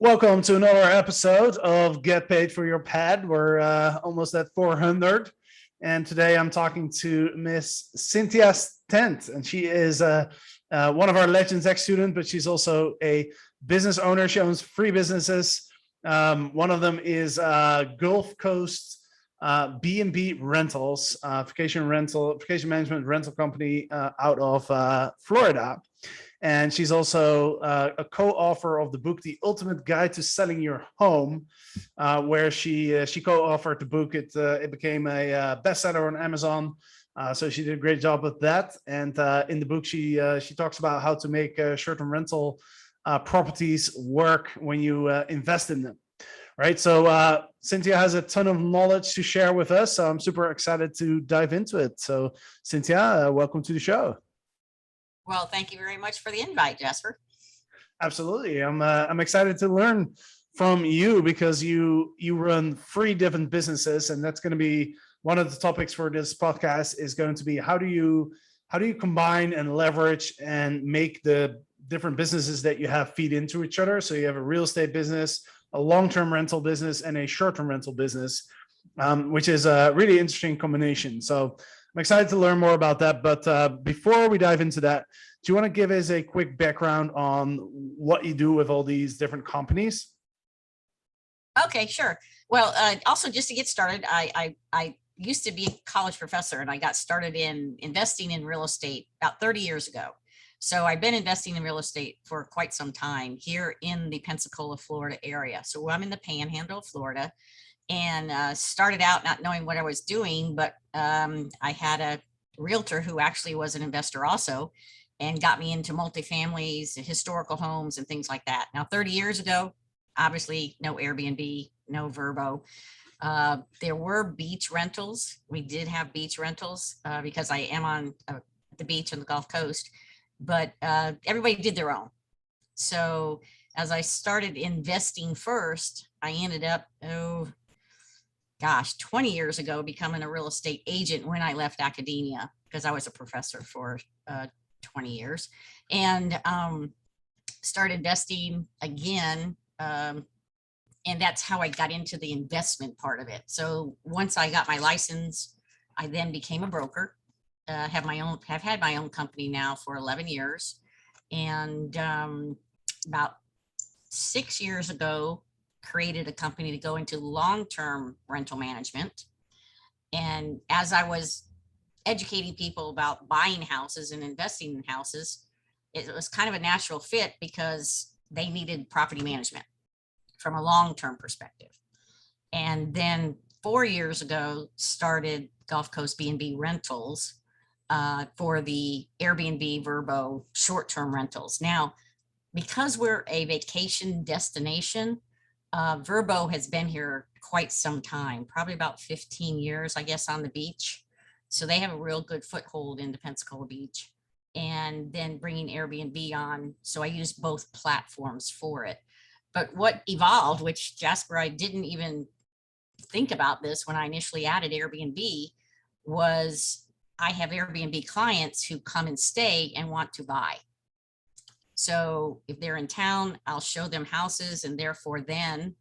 Welcome to another episode of Get Paid for Your Pad. We're almost at 400. And today I'm talking to Miss Cythnias Tant. And she is one of our Legends X students, but she's also a business owner. She owns 3 businesses. One of them is Gulf Coast B&B Rentals, vacation management rental company out of Florida. And she's also a co-author of the book, The Ultimate Guide to Selling Your Home, where she co-authored the book. It became a bestseller on Amazon. So she did a great job with that. And in the book, she talks about how to make short-term rental properties work when you invest in them. Right. So Cythnia has a ton of knowledge to share with us. So I'm super excited to dive into it. So Cythnia, welcome to the show. Well, thank you very much for the invite, Jasper. Absolutely. I'm excited to learn from you because you run 3 different businesses, and that's going to be one of the topics for this podcast is going to be how do you combine and leverage and make the different businesses that you have feed into each other. So you have a real estate business, a long-term rental business, and a short-term rental business, which is a really interesting combination. So I'm excited to learn more about that. But before we dive into that, do you want to give us a quick background on what you do with all these different companies? Okay, sure. Well, also just to get started, I used to be a college professor, and I got started in investing in real estate about 30 years ago. So I've been investing in real estate for quite some time here in the Pensacola, Florida area. So I'm in the Panhandle of Florida, and started out not knowing what I was doing, but I had a realtor who actually was an investor also, and got me into multifamilies, historical homes, and things like that. Now, 30 years ago, obviously no Airbnb, no Vrbo. There were beach rentals. We did have beach rentals because I am on the beach on the Gulf Coast, but everybody did their own. So as I started investing first, I ended up, 20 years ago, becoming a real estate agent when I left academia, because I was a professor for 20 years, and started investing again. And that's how I got into the investment part of it. So once I got my license, I then became a broker. Have had my own company now for 11 years. And about 6 years ago, created a company to go into long-term rental management. And as I was educating people about buying houses and investing in houses, it was kind of a natural fit because they needed property management from a long-term perspective. And then 4 years ago, started Gulf Coast B&B Rentals for the Airbnb Vrbo short-term rentals. Now, because we're a vacation destination, Vrbo has been here quite some time, probably about 15 years, I guess, on the beach. So they have a real good foothold into Pensacola Beach, and then bringing Airbnb on. So I use both platforms for it. But what evolved, which Jasper, I didn't even think about this when I initially added Airbnb, was I have Airbnb clients who come and stay and want to buy. So if they're in town, I'll show them houses and therefore then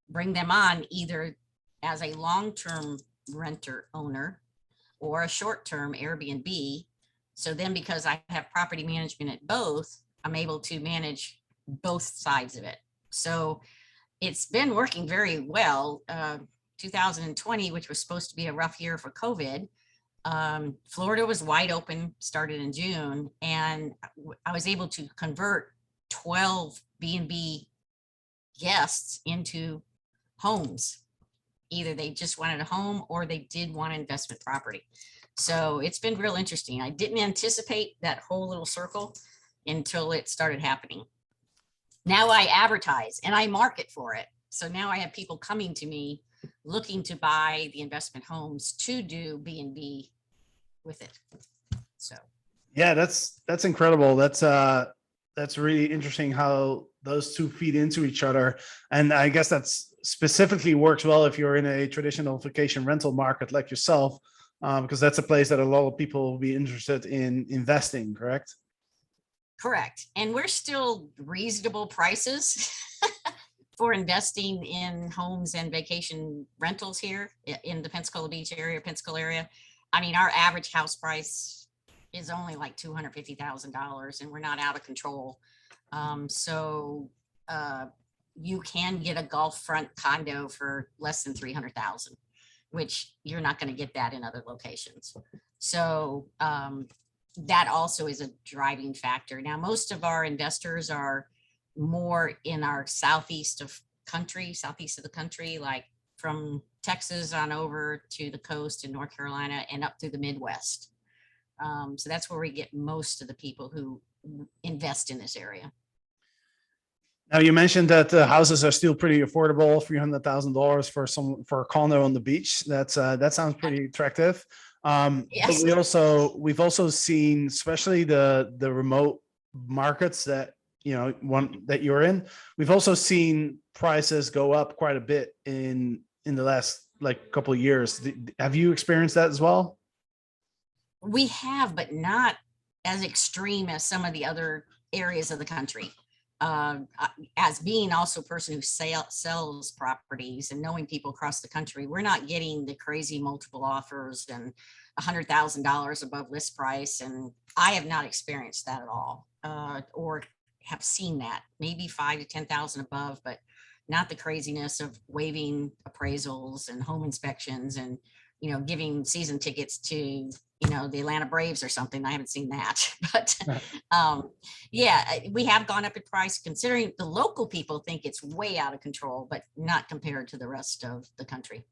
bring them on either as a long-term renter owner or a short-term Airbnb. So then because I have property management at both, I'm able to manage both sides of it. So it's been working very well. 2020, which was supposed to be a rough year for COVID, Florida was wide open, started in June, and I was able to convert 12 B&B guests into homes. Either they just wanted a home or they did want an investment property. So it's been real interesting. I didn't anticipate that whole little circle until it started happening. Now I advertise and I market for it. So now I have people coming to me looking to buy the investment homes to do B&B with it. So yeah, that's incredible. That's really interesting how those two feed into each other. And I guess that's specifically works well if you're in a traditional vacation rental market like yourself, because that's a place that a lot of people will be interested in investing, correct? Correct. And we're still reasonable prices. for investing in homes and vacation rentals here in the Pensacola Beach area, Pensacola area. I mean, our average house price is only like $250,000 and we're not out of control. So you can get a Gulf front condo for less than 300,000, which you're not going to get that in other locations. So that also is a driving factor. Now, most of our investors are more in our southeast of the country, like from Texas on over to the coast in North Carolina and up through the Midwest. So that's where we get most of the people who invest in this area. Now you mentioned that the houses are still pretty affordable, $300,000 for a condo on the beach. That sounds pretty attractive. But Yes. we've also seen, especially the remote markets that that you're in. We've also seen prices go up quite a bit in the last couple of years. Have you experienced that as well? We have, but not as extreme as some of the other areas of the country. As being also a person who sells properties and knowing people across the country, we're not getting the crazy multiple offers and $100,000 above list price. And I have not experienced that at all, or have seen that, maybe 5 to 10,000 above, but not the craziness of waiving appraisals and home inspections and, giving season tickets to, the Atlanta Braves or something. I haven't seen that, but yeah, we have gone up in price considering the local people think it's way out of control, but not compared to the rest of the country.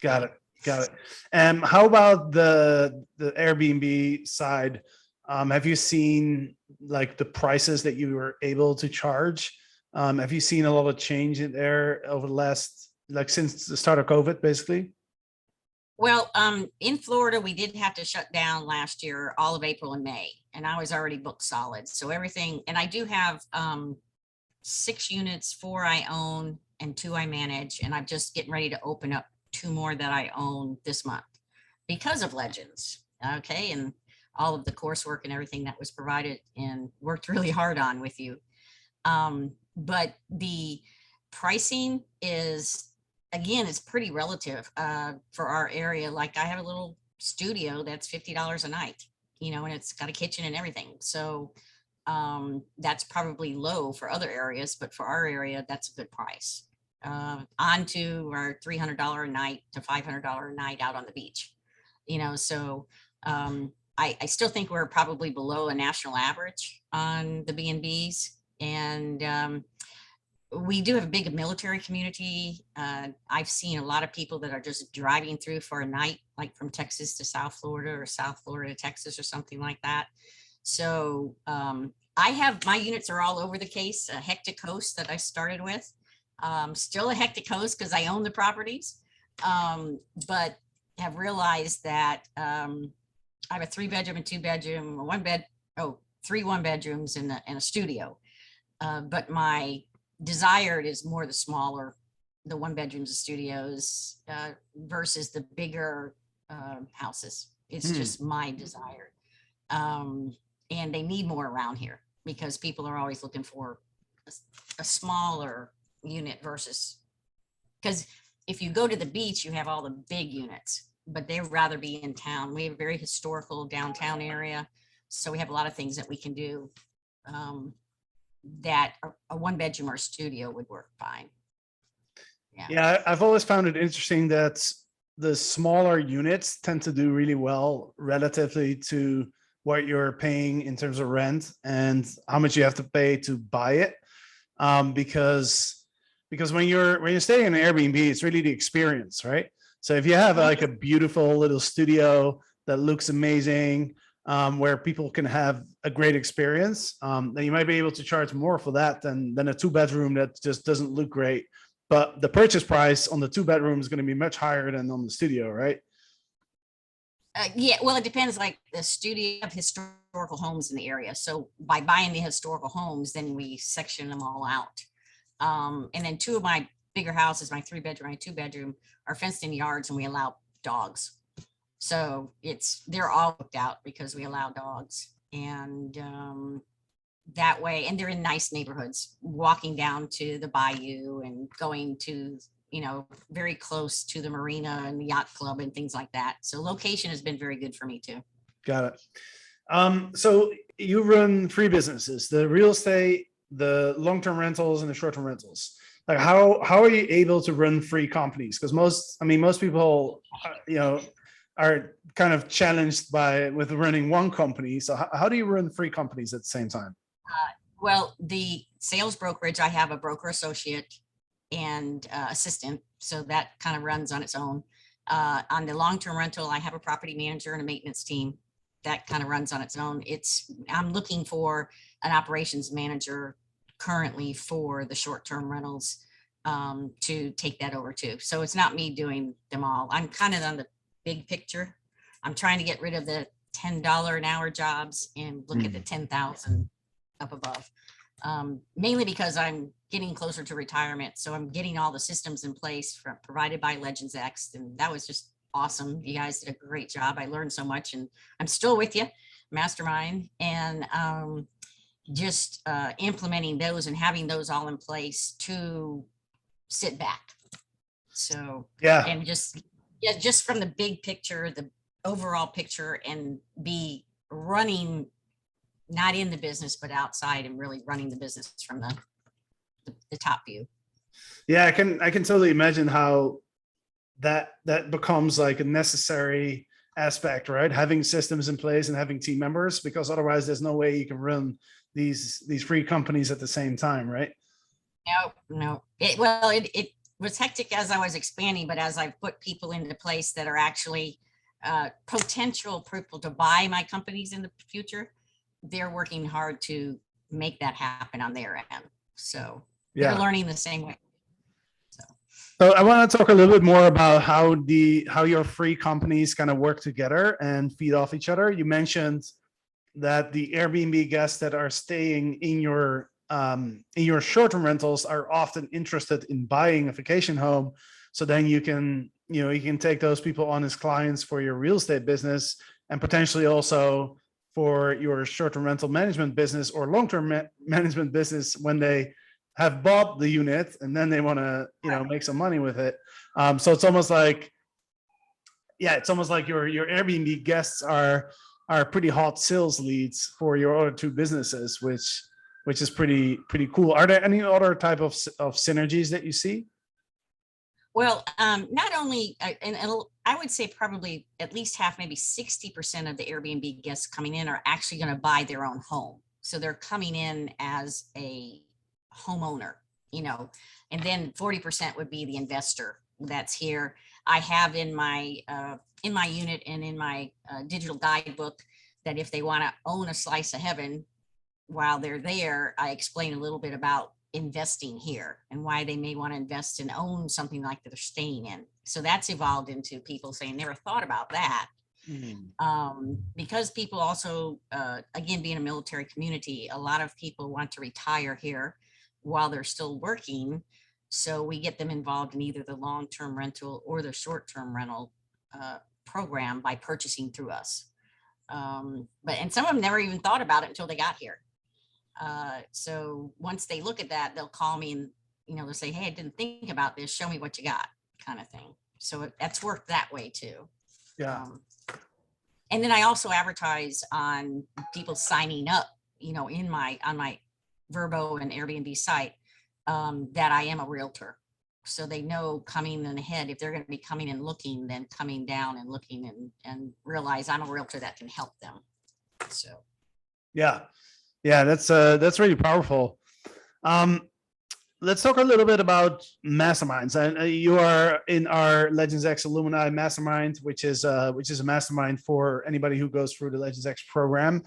Got it. And how about the Airbnb side? Have you seen the prices that you were able to charge? Have you seen a lot of change in there over the last, since the start of COVID, basically? Well, in Florida, we did have to shut down last year, all of April and May, and I was already booked solid. So everything, and I do have 6 units, 4 I own and 2 I manage, and I'm just getting ready to open up 2 more that I own this month because of Legends. Okay, and all of the coursework and everything that was provided and worked really hard on with you. But the pricing is, again, it's pretty relative for our area. Like I have a little studio that's $50 a night, and it's got a kitchen and everything. So that's probably low for other areas, but for our area, that's a good price. On to our $300 a night to $500 a night out on the beach, so I still think we're probably below a national average on the B&Bs. And we do have a big military community. I've seen a lot of people that are just driving through for a night, like from Texas to South Florida or South Florida to Texas or something like that. So I have, my units are all over the case, a hectic host that I started with. Still a hectic host because I own the properties, but have realized that I have a 3-bedroom and 2-bedroom, 3 1-bedrooms and a studio. But my desired is more the smaller, the 1-bedrooms and studios versus the bigger houses. It's just my desire. And they need more around here because people are always looking for a smaller unit versus, because if you go to the beach, you have all the big units, but they'd rather be in town. We have a very historical downtown area. So we have a lot of things that we can do that a 1-bedroom or studio would work fine. Yeah, I've always found it interesting that the smaller units tend to do really well relatively to what you're paying in terms of rent and how much you have to pay to buy it. Because when you're staying in an Airbnb, it's really the experience, right? So if you have like a beautiful little studio that looks amazing, where people can have a great experience, then you might be able to charge more for that than a 2-bedroom that just doesn't look great. But the purchase price on the 2-bedroom is going to be much higher than on the studio, right? Yeah, well, it depends. Like the studio of historical homes in the area. So by buying the historical homes, then we section them all out. And then 2 of my bigger houses, my 3-bedroom, my 2-bedroom, are fenced in yards, and we allow dogs. So they're all booked out because we allow dogs. And that way, and they're in nice neighborhoods, walking down to the bayou and going to, very close to the marina and the yacht club and things like that. So location has been very good for me too. Got it. So you run three businesses: the real estate, the long-term rentals, and the short-term rentals. Like, how are you able to run three companies? Because most people, are kind of challenged with running one company. So how do you run three companies at the same time? Well, the sales brokerage, I have a broker associate and assistant, so that kind of runs on its own. On the long-term rental, I have a property manager and a maintenance team that kind of runs on its own. I'm looking for an operations manager currently for the short-term rentals to take that over too. So it's not me doing them all. I'm kind of on the big picture. I'm trying to get rid of the $10 an hour jobs and look at the 10,000 up above. Mainly because I'm getting closer to retirement. So I'm getting all the systems in place provided by Legends X. And that was just awesome. You guys did a great job. I learned so much, and I'm still with you, Mastermind, and just implementing those and having those all in place to sit back. So, Yeah. and just from the big picture, the overall picture, and be running, not in the business, but outside, and really running the business from the top view. Yeah, I can totally imagine how that becomes like a necessary aspect, right? Having systems in place and having team members, because otherwise there's no way you can run these three companies at the same time, right? No. It was hectic as I was expanding, but as I've put people into place that are actually potential people to buy my companies in the future, they're working hard to make that happen on their end. So they're learning the same way. So I want to talk a little bit more about how your three companies kind of work together and feed off each other. You mentioned that the Airbnb guests that are staying in your short-term rentals are often interested in buying a vacation home. So then you can take those people on as clients for your real estate business, and potentially also for your short-term rental management business or long-term management business when they have bought the unit and then they want to make some money with it. So it's almost like your Airbnb guests are pretty hot sales leads for your other two businesses, which is pretty cool. Are there any other type of synergies that you see? Well, not only, and I would say probably at least half, maybe 60% of the Airbnb guests coming in are actually going to buy their own home. So they're coming in as a homeowner, and then 40% would be the investor that's here. I have in my unit and in my digital guidebook that if they want to own a slice of heaven while they're there, I explain a little bit about investing here and why they may want to invest and own something like that they're staying in. So that's evolved into people saying, never thought about that. Because people also, again, being a military community, a lot of people want to retire here while they're still working. So we get them involved in either the long-term rental or the short-term rental program by purchasing through us. And some of them never even thought about it until they got here. So once they look at that, they'll call me and, they'll say, hey, I didn't think about this. Show me what you got, kind of thing. So that's worked that way too. Yeah. And then I also advertise on people signing up, on my Vrbo and Airbnb site, that I am a realtor. So they know coming in ahead, if they're going to be coming and looking, then coming down and looking and realize I'm a realtor that can help them. So. Yeah, that's really powerful. Let's talk a little bit about masterminds. And you are in our Legends X Alumni Mastermind, which is a mastermind for anybody who goes through the Legends X program,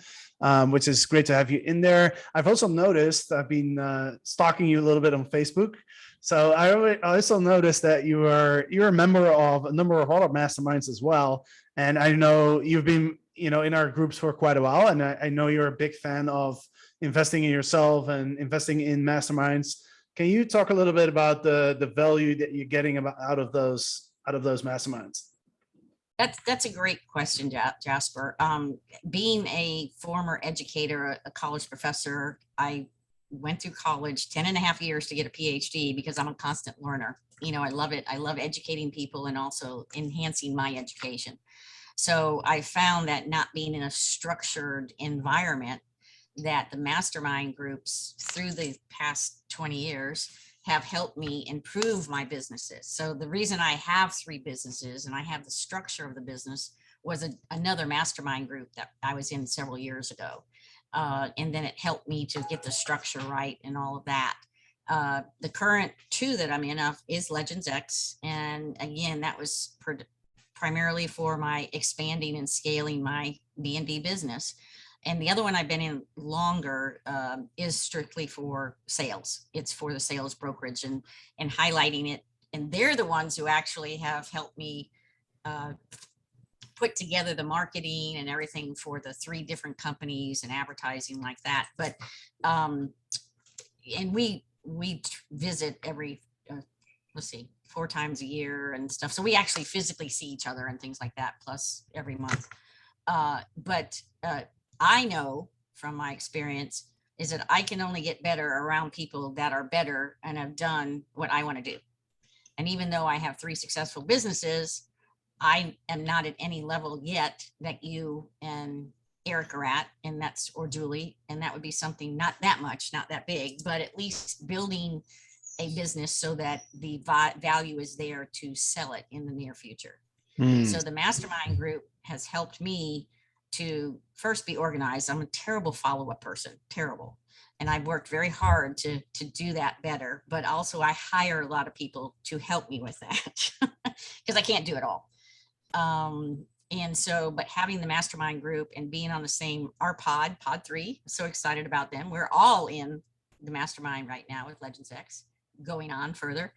which is great to have you in there. I've also noticed, I've been stalking you a little bit on Facebook. So I also noticed that you're a member of a number of other masterminds as well. And I know you've been in our groups for quite a while, and I know you're a big fan of investing in yourself and investing in masterminds. Can you talk a little bit about the value that you're getting out of those masterminds? That's a great question, Jasper. Being a former educator, a college professor, I went through college 10 and a half years to get a PhD because I'm a constant learner. You know, I love it. I love educating people and also enhancing my education. So I found that not being in a structured environment, that the mastermind groups through the past 20 years have helped me improve my businesses. So the reason I have 3 businesses and I have the structure of the business was another mastermind group that I was in several years ago. And then it helped me to get the structure right and all of that. The current 2 that I'm in is Legends X. And again, that was primarily for my expanding and scaling my B&B business. And the other one I've been in longer is strictly for sales. It's for the sales brokerage and highlighting it. And they're the ones who actually have helped me put together the marketing and everything for the 3 different companies and advertising like that. But and we visit every let's see, 4 times a year and stuff. So we actually physically see each other and things like that, plus every month. But I know from my experience is that I can only get better around people that are better and have done what I want to do. And even though I have 3 successful businesses, I am not at any level yet that you and Eric are at, and that's, or Julie, and that would be something not that much, not that big, but at least building a business so that the value is there to sell it in the near future. So the mastermind group has helped me to first be organized. I'm a terrible follow-up person, terrible. And I've worked very hard to do that better, but also I hire a lot of people to help me with that because I can't do it all. And so, but having the mastermind group and being on the same, our pod 3, so excited about them. We're all in the mastermind right now with Legends X, going on further,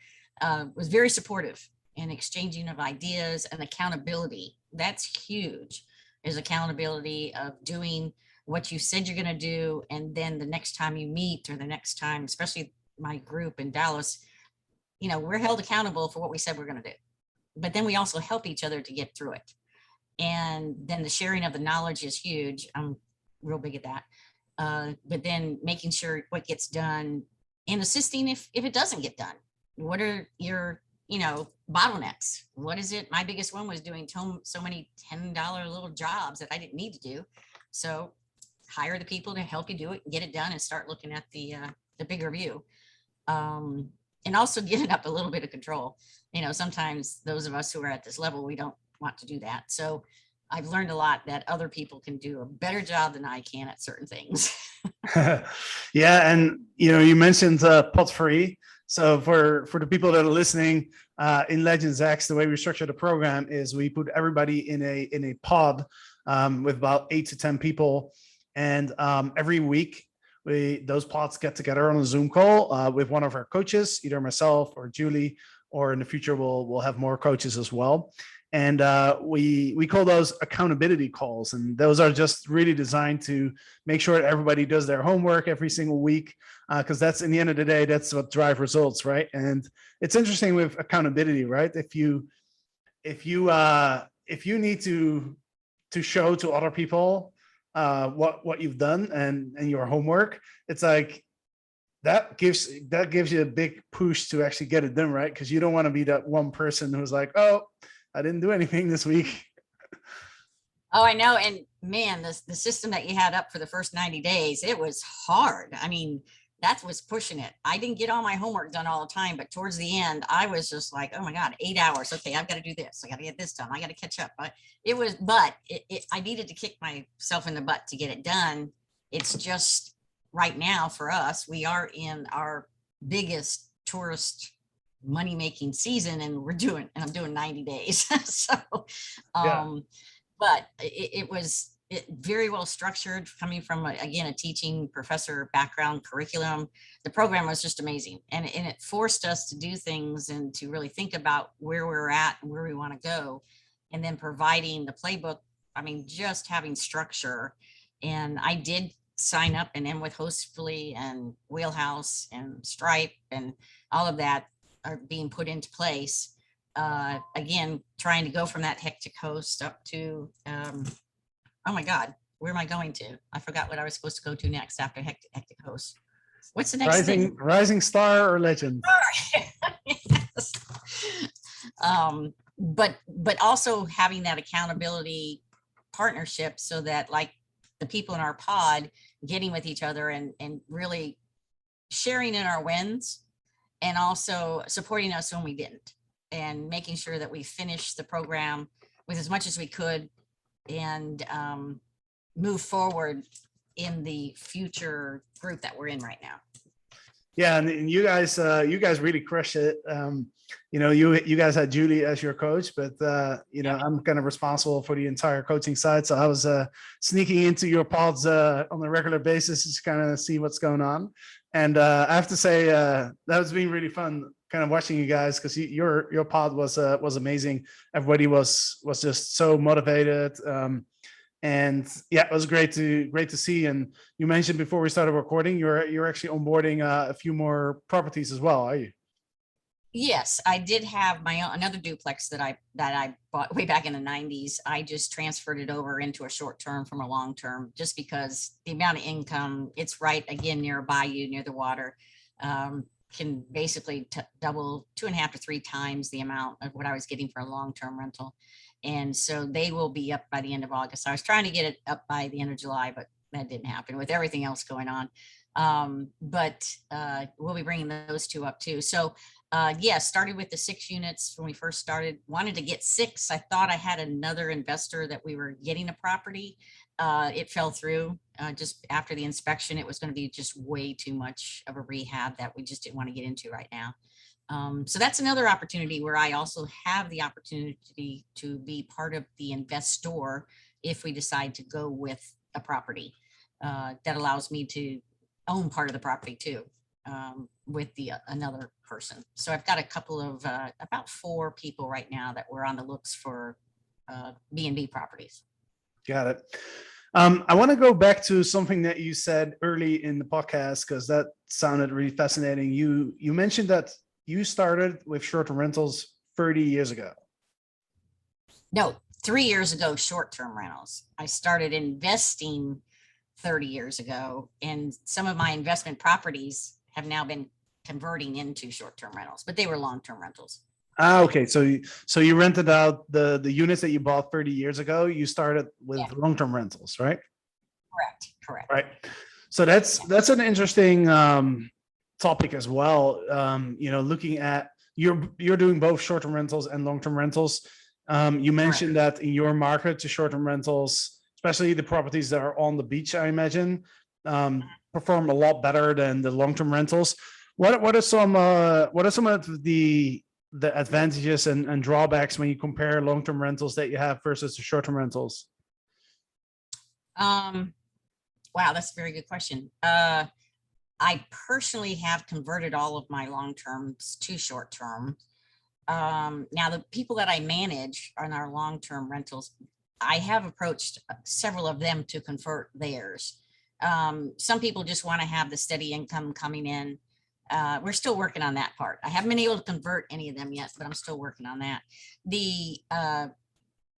was very supportive in exchanging of ideas and accountability. That's huge, is accountability of doing what you said you're going to do. And then the next time you meet, or the next time, especially my group in Dallas, you know, we're held accountable for what we said we're going to do. But then we also help each other to get through it. And then the sharing of the knowledge is huge. I'm real big at that. But then making sure what gets done and assisting if it doesn't get done. What are your, you know, bottlenecks? What is it? My biggest one was doing so many $10 little jobs that I didn't need to do. So hire the people to help you do it and get it done and start looking at the bigger view. And also giving up a little bit of control. You know, sometimes those of us who are at this level, we don't want to do that. So I've learned a lot that other people can do a better job than I can at certain things. Yeah, and you know, you mentioned pot free. So for the people that are listening, in Legends X, the way we structure the program is we put everybody in a pod with about 8 to 10 people, and every week those pods get together on a Zoom call with one of our coaches, either myself or Julie, or in the future we'll have more coaches as well. And we call those accountability calls. And those are just really designed to make sure that everybody does their homework every single week, because that's, in the end of the day, that's what drives results, right? And it's interesting with accountability, right? If you need to show to other people what you've done and your homework, it's like that gives you a big push to actually get it done, right? Because you don't want to be that one person who's like, oh, I didn't do anything this week. Oh, I know. And man, the system that you had up for the first 90 days, it was hard. I mean, that was pushing it. I didn't get all my homework done all the time, but towards the end, I was just like, oh my God, 8 hours. Okay, I've got to do this. I got to get this done. I got to catch up. But I needed to kick myself in the butt to get it done. It's just right now for us, we are in our biggest tourist money-making season, and I'm doing 90 days. So, Yeah. but it was very well structured, coming from again a teaching professor background curriculum. The program was just amazing, and it forced us to do things and to really think about where we're at and where we want to go, and then providing the playbook. I mean, just having structure. And I did sign up and end with Hostfully and Wheelhouse and Stripe, and all of that are being put into place. again, trying to go from that hectic host up to, oh my God, where am I going to? I forgot what I was supposed to go to next after hectic host. What's the next thing? Rising star or legend? Yes. But also having that accountability partnership so that like the people in our pod getting with each other and really sharing in our wins and also supporting us when we didn't and making sure that we finished the program with as much as we could and move forward in the future group that we're in right now. Yeah, and you guys really crushed it. You guys had Julie as your coach, but I'm kind of responsible for the entire coaching side. So I was sneaking into your pods on a regular basis to kind of see what's going on. And I have to say that has been really fun, kind of watching you guys, because your pod was amazing. Everybody was just so motivated. And yeah, it was great to see. And you mentioned before we started recording, you're actually onboarding a few more properties as well, are you? Yes, I did have my own, another duplex that I bought way back in the 90s. I just transferred it over into a short term from a long term, just because the amount of income, it's right again near a bayou, near the water, can basically double 2.5 to 3 times the amount of what I was getting for a long term rental. And so they will be up by the end of August. I was trying to get it up by the end of July, but that didn't happen with everything else going on. But we'll be bringing those 2 up too. So yeah, started with the 6 units when we first started, wanted to get 6. I thought I had another investor that we were getting a property. It fell through just after the inspection. It was going to be just way too much of a rehab that we just didn't want to get into right now. So that's another opportunity where I also have the opportunity to be part of the investor if we decide to go with a property that allows me to own part of the property too with the another person. So I've got a couple of about 4 people right now that we're on the looks for B&B properties. Got it. I want to go back to something that you said early in the podcast, because that sounded really fascinating. You mentioned that you started with short-term rentals 30 years ago. No, 3 years ago, short-term rentals. I started investing 30 years ago, and some of my investment properties have now been converting into short-term rentals, but they were long-term rentals. Okay. So you rented out the units that you bought 30 years ago. You started with long-term rentals, right? Correct. Right. So that's an interesting topic as well. Looking at you're doing both short-term rentals and long-term rentals. You mentioned that in your market, to short-term rentals, especially the properties that are on the beach, I imagine, perform a lot better than the long-term rentals. What are some of the advantages and drawbacks when you compare long-term rentals that you have versus the short-term rentals? Wow, that's a very good question. I personally have converted all of my long-terms to short-term. Now, the people that I manage on our long-term rentals, I have approached several of them to convert theirs. Some people just want to have the steady income coming in. We're still working on that part. I haven't been able to convert any of them yet, but I'm still working on that.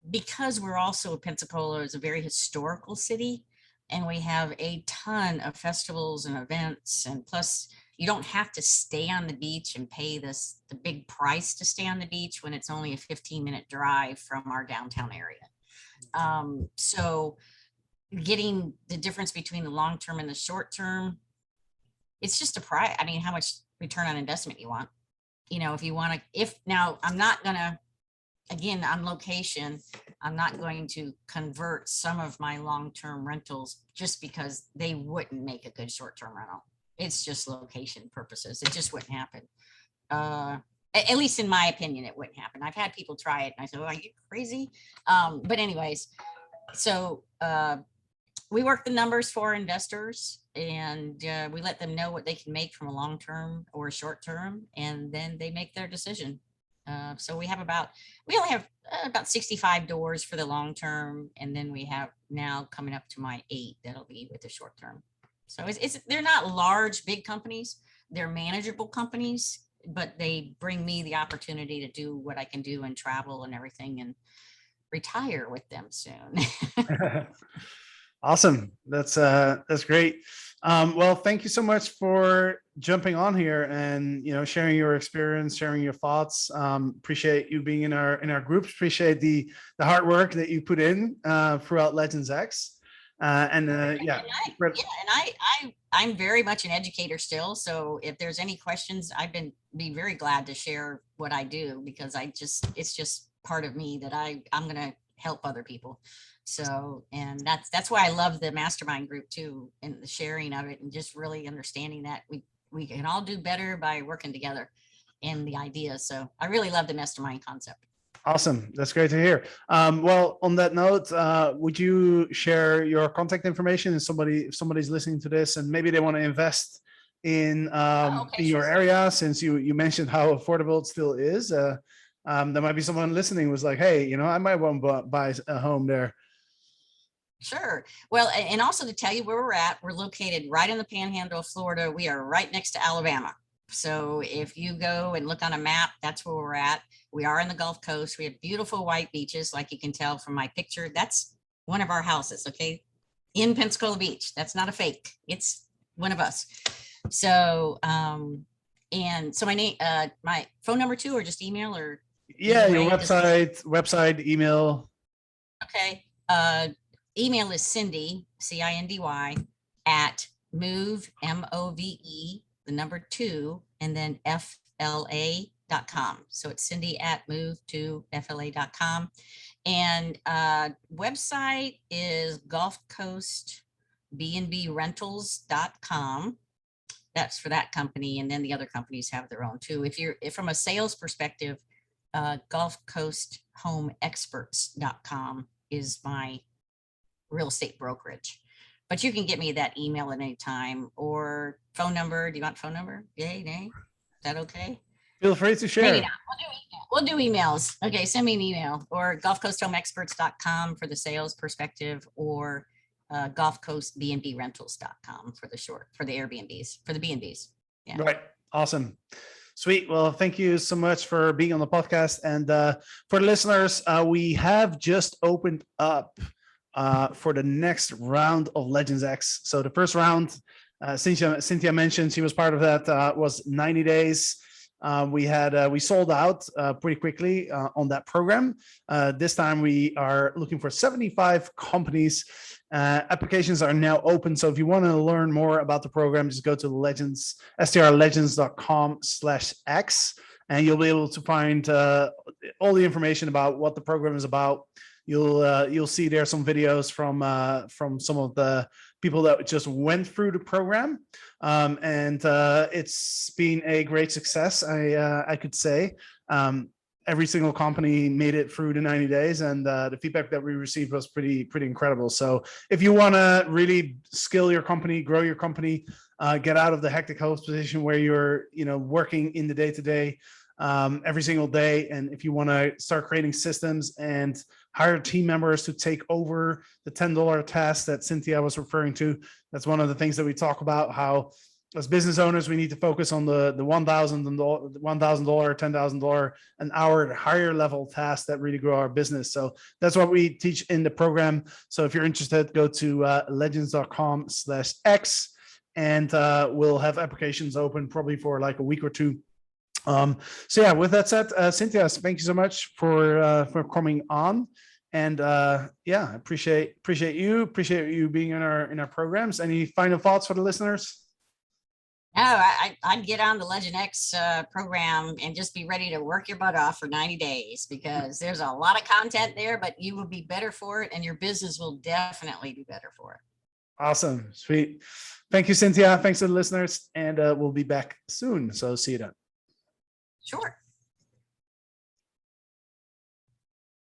Because we're also, Pensacola is a very historical city, and we have a ton of festivals and events, and plus you don't have to stay on the beach and pay the big price to stay on the beach when it's only a 15-minute drive from our downtown area. So getting the difference between the long term and the short term, it's just a price. I mean, how much return on investment you want. If you want to, now I'm not gonna, again, on location, I'm not going to convert some of my long-term rentals just because they wouldn't make a good short-term rental. It's just location purposes. It just wouldn't happen. At least in my opinion, it wouldn't happen. I've had people try it and I said, oh, are you crazy? But anyways, so we work the numbers for investors, and we let them know what they can make from a long-term or a short-term, and then they make their decision. So we only have about 65 doors for the long-term, and then we have now coming up to my 8 that'll be with the short-term. So they're not large, big companies. They're manageable companies. but they bring me the opportunity to do what I can do and travel and everything and retire with them soon. Awesome. That's great. Well, thank you so much for jumping on here and, sharing your experience, sharing your thoughts. Appreciate you being in our groups. Appreciate the hard work that you put in throughout Legends X. I'm very much an educator still. So if there's any questions, be very glad to share what I do, because it's just part of me that I'm going to help other people. So, and that's why I love the mastermind group too, and the sharing of it, and just really understanding that we can all do better by working together and the ideas. So I really love the mastermind concept. Awesome. That's great to hear. Well, on that note, would you share your contact information if somebody's listening to this and maybe they want to invest in your area, since you mentioned how affordable it still is? There might be someone listening who's like, hey, I might want to buy a home there. Sure. Well, and also to tell you where we're located right in the Panhandle of Florida. We are right next to Alabama. So if you go and look on a map, that's where we're at. We are in the Gulf Coast. We have beautiful white beaches, like you can tell from my picture. That's one of our houses, okay? In Pensacola Beach. That's not a fake. It's one of us. So, and so my name, my phone number too, or just email, or? Yeah, your website, email. Okay. Email is Cindy, CINDY, at move, MOVE, the number 2, and then FLA.com. So it's Cindy at move2FLA.com. And website is Gulf Coast BnBrentals.com. That's for that company. And then the other companies have their own too. If from a sales perspective, Gulf Coast HomeExperts.com is my real estate brokerage. But you can get me that email at any time, or phone number. Do you want phone number? Yay, nay? Is that okay? Feel free to share. Maybe not. We'll do emails. Okay, send me an email, or GulfCoastHomeExperts.com for the sales perspective, or GulfCoastBnBRentals.com for the Airbnbs, for the B&Bs. Yeah. Right. Awesome. Sweet. Well, thank you so much for being on the podcast. And for the listeners, we have just opened up for the next round of Legends X. So the first round, Cythnia mentioned she was part of that, was 90 days. We sold out pretty quickly on that program. This time we are looking for 75 companies. Applications are now open. So if you want to learn more about the program, just go to strlegends.com/X, and you'll be able to find all the information about what the program is about. You'll see there some videos from some of the people that just went through the program, and it's been a great success. I could say every single company made it through the 90 days, and the feedback that we received was pretty incredible. So if you want to really skill your company, grow your company, get out of the hectic host position where you're working in the day-to-day every single day, and if you want to start creating systems and hire team members to take over the $10 task that Cythnia was referring to, that's one of the things that we talk about, how as business owners, we need to focus on the $1,000, $10,000 an hour higher level tasks that really grow our business. So that's what we teach in the program. So if you're interested, go to legends.com/X, and we'll have applications open probably for like a week or two. So yeah, with that said, Cythnia, thank you so much for coming on, and yeah, appreciate you being in our programs. Any final thoughts for the listeners? No, I'd get on the Legend X program and just be ready to work your butt off for 90 days, because there's a lot of content there, but you will be better for it, and your business will definitely be better for it. Awesome. Sweet. Thank you, Cythnia. Thanks to the listeners, and we'll be back soon. So see you then. Sure.